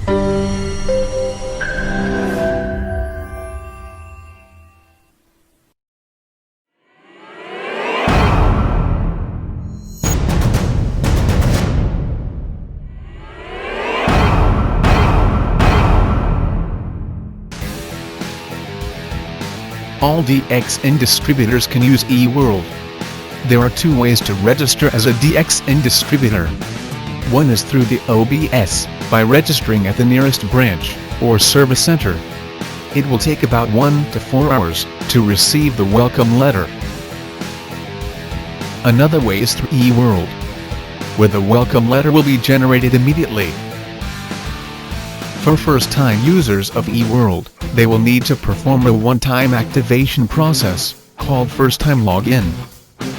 All DXN distributors can use eWorld. There are two ways to register as a DXN distributor. One is through the OBS, by registering at the nearest branch or service center. It will take about 1 to 4 hours to receive the welcome letter. Another way is through eWorld, where the welcome letter will be generated immediately. For first-time users of eWorld, they will need to perform a one-time activation process, called first-time login.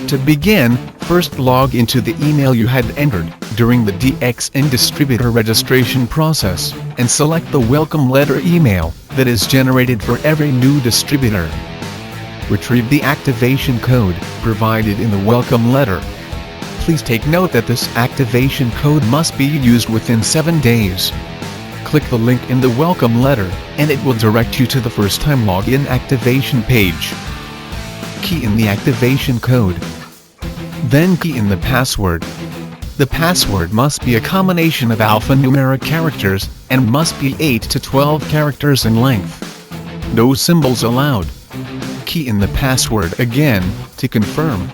To begin, first log into the email you had entered during the DXN distributor registration process, and select the welcome letter email that is generated for every new distributor. Retrieve the activation code provided in the welcome letter. Please take note that this activation code must be used within 7 days. Click the link in the welcome letter, and it will direct you to the first-time login activation page. Key in the activation code. Then key in the password. The password must be a combination of alphanumeric characters, and must be 8 to 12 characters in length. No symbols allowed. Key in the password again, to confirm.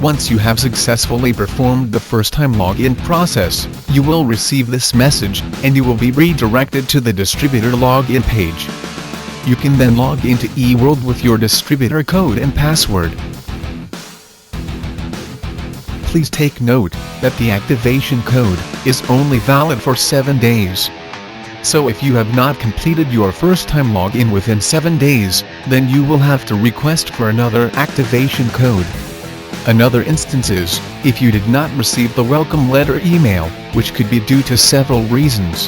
Once you have successfully performed the first-time login process, you will receive this message, and you will be redirected to the distributor login page. You can then log into eWorld with your distributor code and password. Please take note that the activation code is only valid for 7 days. So if you have not completed your first-time login within 7 days, then you will have to request for another activation code. Another instance is, if you did not receive the welcome letter email, which could be due to several reasons.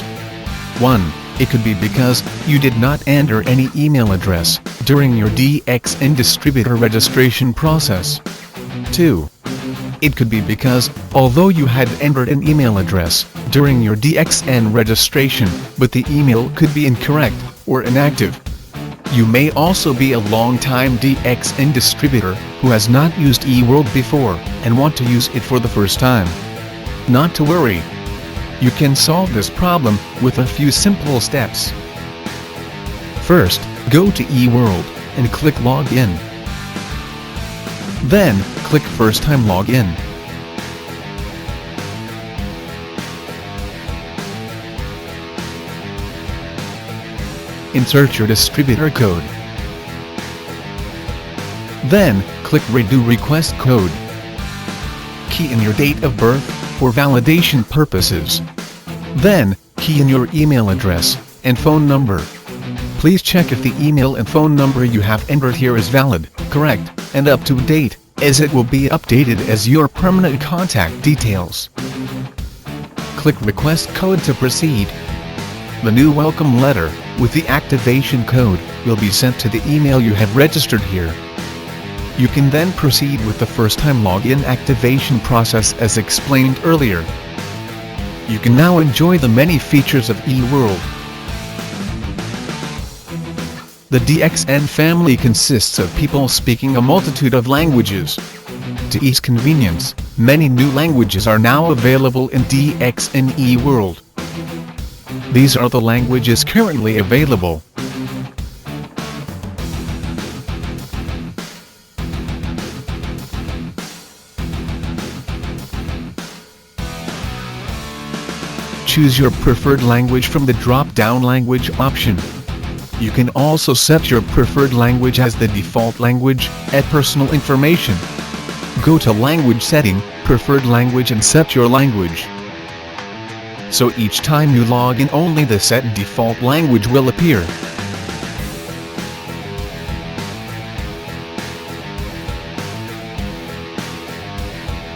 1. It could be because you did not enter any email address during your DXN distributor registration process. 2. It could be because, although you had entered an email address during your DXN registration, but the email could be incorrect or inactive. You may also be a long-time DXN distributor who has not used eWorld before and want to use it for the first time. Not to worry. You can solve this problem with a few simple steps. First, go to eWorld and click Login. Then, click First-Time Login. Insert your distributor code. Then, click Redo Request Code. Key in your date of birth for validation purposes. Then, key in your email address and phone number. Please check if the email and phone number you have entered here is valid, correct, and up to date, as it will be updated as your permanent contact details. Click Request Code to proceed. The new welcome letter with the activation code will be sent to the email you have registered here. You can then proceed with the first-time login activation process as explained earlier. You can now enjoy the many features of eWorld. The DXN family consists of people speaking a multitude of languages. To ease convenience, many new languages are now available in DXN eWorld. These are the languages currently available. Choose your preferred language from the drop-down language option. You can also set your preferred language as the default language, add personal information. Go to Language Setting, Preferred Language and set your language. So each time you log in, only the set default language will appear.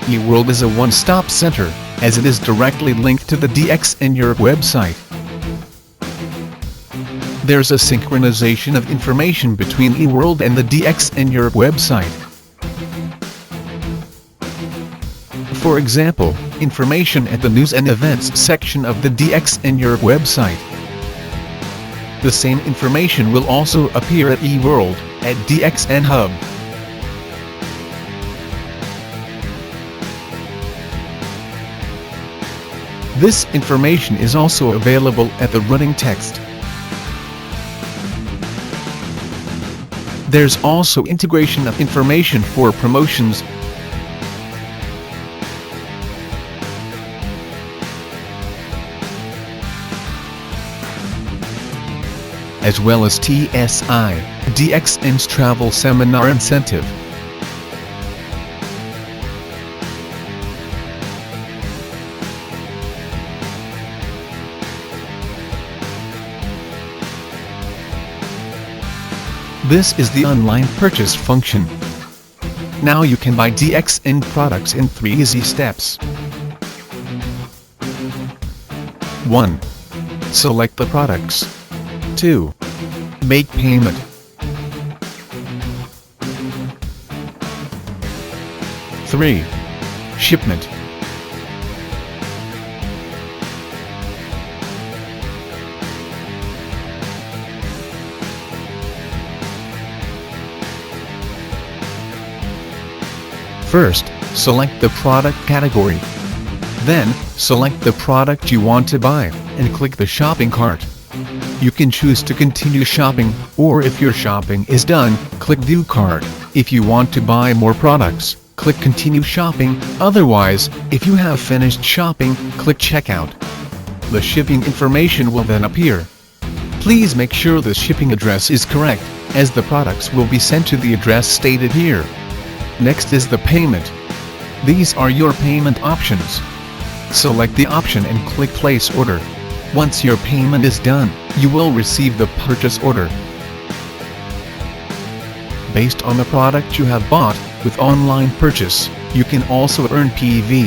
eWorld is a one-stop center, as it is directly linked to the DXN Europe website. There's a synchronization of information between eWorld and the DXN Europe website. for example, information at the News and Events section of the DXN Europe website. The same information will also appear at eWorld, at DXN Hub. This information is also available at the running text. There's also integration of information for promotions, as well as TSI, DXN's travel seminar incentive. This is the online purchase function. Now you can buy DXN products in 3 easy steps. 1. Select the products. 2. Make payment. 3. Shipment. First, select the product category. Then, select the product you want to buy, and click the shopping cart. You can choose to continue shopping, or if your shopping is done, click View Cart. If you want to buy more products, click Continue Shopping. Otherwise, if you have finished shopping, click Checkout. The shipping information will then appear. Please make sure the shipping address is correct, as the products will be sent to the address stated here. Next is the payment. These are your payment options. Select the option and click Place Order. Once your payment is done, you will receive the purchase order. Based on the product you have bought, with online purchase, you can also earn PV.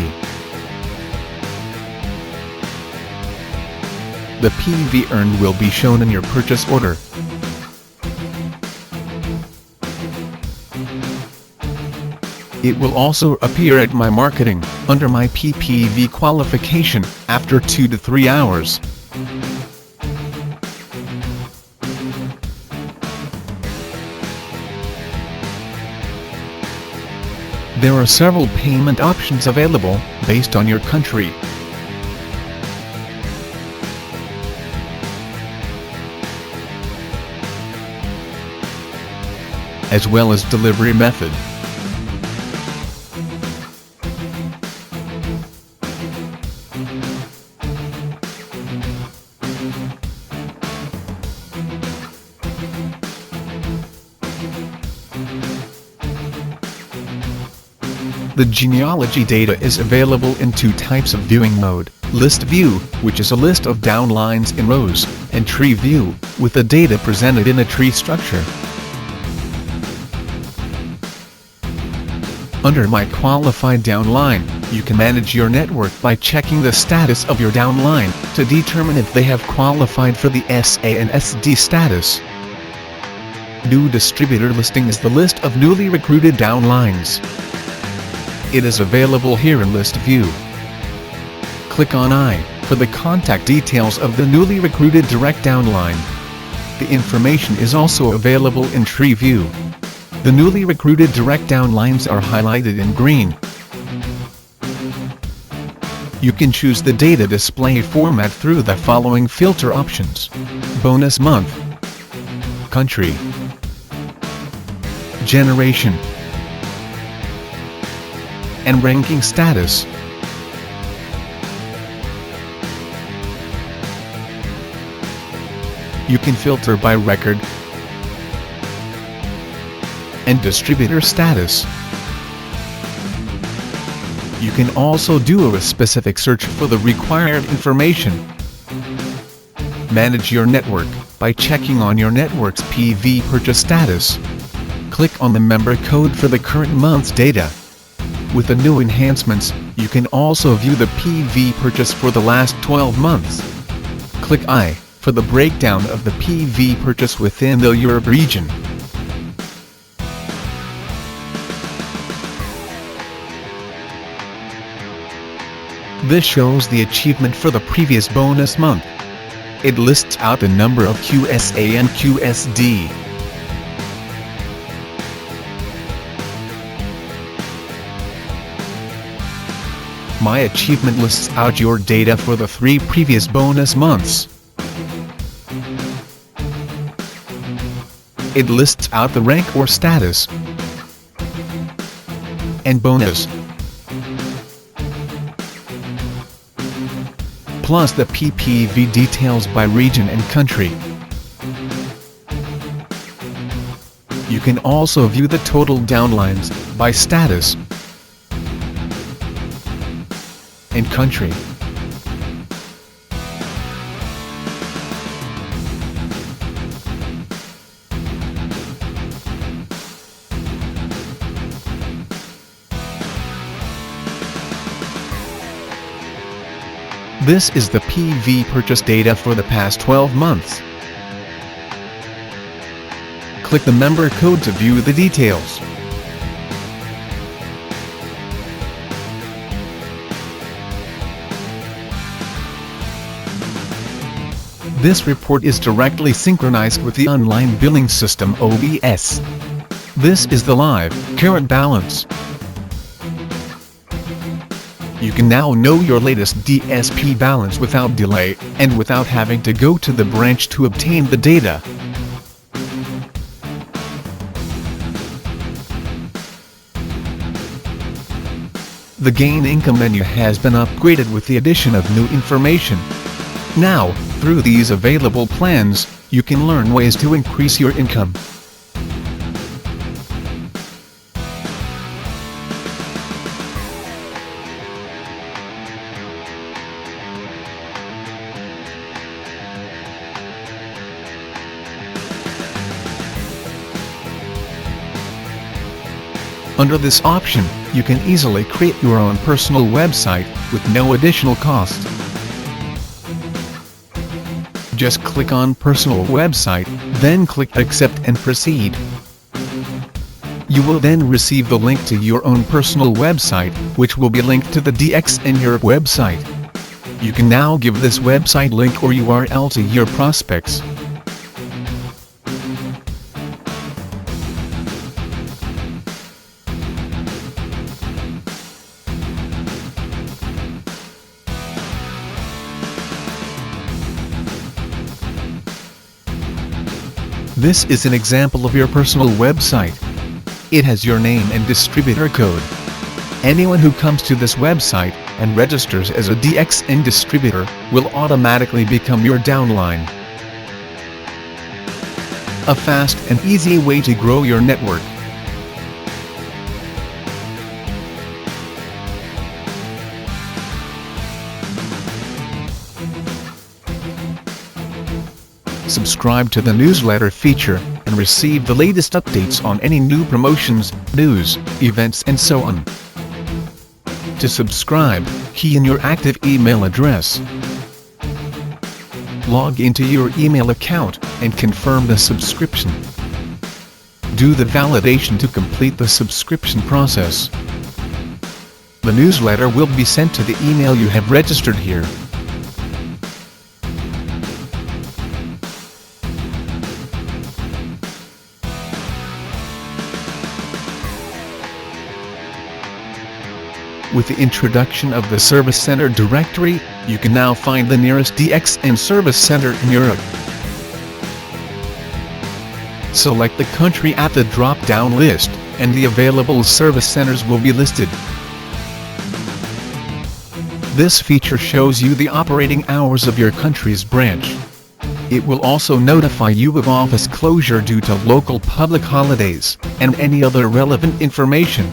The PV earned will be shown in your purchase order. It will also appear at My Marketing, under My PPV qualification, after 2 to 3 hours. There are several payment options available, based on your country. As well as delivery method. The genealogy data is available in 2 types of viewing mode: List View, which is a list of downlines in rows, and Tree View, with the data presented in a tree structure. Under My Qualified Downline, you can manage your network by checking the status of your downline, to determine if they have qualified for the SA and SD status. New Distributor Listing is the list of newly recruited downlines. It is available here in List View. Click on I for the contact details of the newly recruited direct downline. The information is also available in Tree View. The newly recruited direct downlines are highlighted in green. You can choose the data display format through the following filter options: Bonus Month, Country, Generation, and Ranking Status. You can filter by record and distributor status. You can also do a specific search for the required information. Manage your network by checking on your network's PV purchase status. Click on the member code for the current month's data. With the new enhancements, you can also view the PV purchase for the last 12 months. Click I for the breakdown of the PV purchase within the Europe region. This shows the achievement for the previous bonus month. It lists out the number of QSA and QSD. My achievement lists out your data for the 3 previous bonus months. It lists out the rank or status and bonus, plus the PPV details by region and country. You can also view the total downlines by status and country. This is the PV purchase data for the past 12 months. Click the member code to view the details. This report is directly synchronized with the online billing system OBS. This is the live, current balance. You can now know your latest DSP balance without delay, and without having to go to the branch to obtain the data. The Gain Income menu has been upgraded with the addition of new information. Now, through these available plans, you can learn ways to increase your income. Under this option, you can easily create your own personal website with no additional cost. Just click on Personal Website, then click Accept and Proceed. You will then receive the link to your own personal website, which will be linked to the DX in your website. You can now give this website link or URL to your prospects. This is an example of your personal website. It has your name and distributor code. Anyone who comes to this website and registers as a DXN distributor will automatically become your downline. A fast and easy way to grow your network. Subscribe to the newsletter feature and receive the latest updates on any new promotions, news, events and so on. To subscribe, key in your active email address. Log into your email account and confirm the subscription. Do the validation to complete the subscription process. The newsletter will be sent to the email you have registered here. With the introduction of the Service Center directory, you can now find the nearest DXN Service Center in Europe. Select the country at the drop-down list, and the available service centers will be listed. This feature shows you the operating hours of your country's branch. It will also notify you of office closure due to local public holidays, and any other relevant information.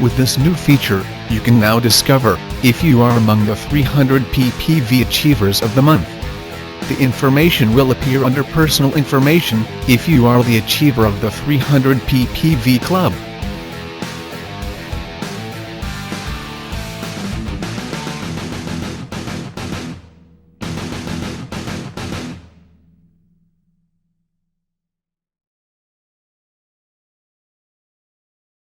With this new feature, you can now discover if you are among the 300 PPV achievers of the month. The information will appear under Personal Information if you are the achiever of the 300 PPV Club.